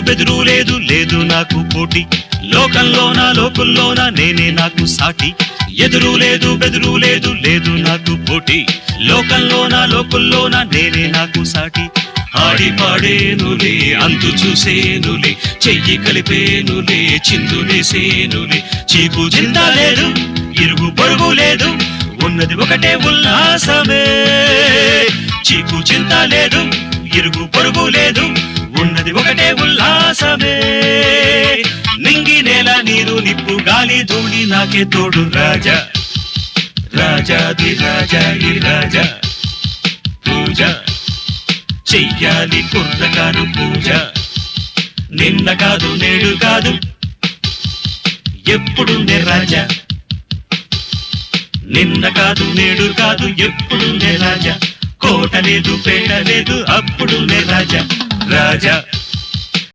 బెదురు లేదు లేదు నాకు పోటీ లోకుల్లోన నేనే నాకు సాటి ఎదురు లేదు బెదురు లేదు లేదు నాకు పోటీ లోకుల్లోన నేనే నాకు సాటి ఆడి పాడేనులే అంతు చూసేనులే చెయ్యి కలిపేనులే చిందులేసేనులే చీకు చింత లేదు ఇరుగు పొరుగు లేదు ఉన్నది ఒకటే ఉల్లాసమే చీకు చింత లేదు ఇరుగు పొరుగు లేదు ఉన్నది ఒకటే ఉల్లాసమే నింగి నేల నీరు నిప్పు గాలి ధూళి నాకే తోడు రాజా రాజాది రాజా ఈ రాజా పూజ చెయ్యాలి కుర్రకారు పూజ నిన్న కాదు నేడు కాదు ఎప్పుడు నే రాజా నిన్న కాదు నేడు కాదు ఎప్పుడు నే రాజా కోట లేదు పేట లేదు అప్పుడు నే రాజా రాజా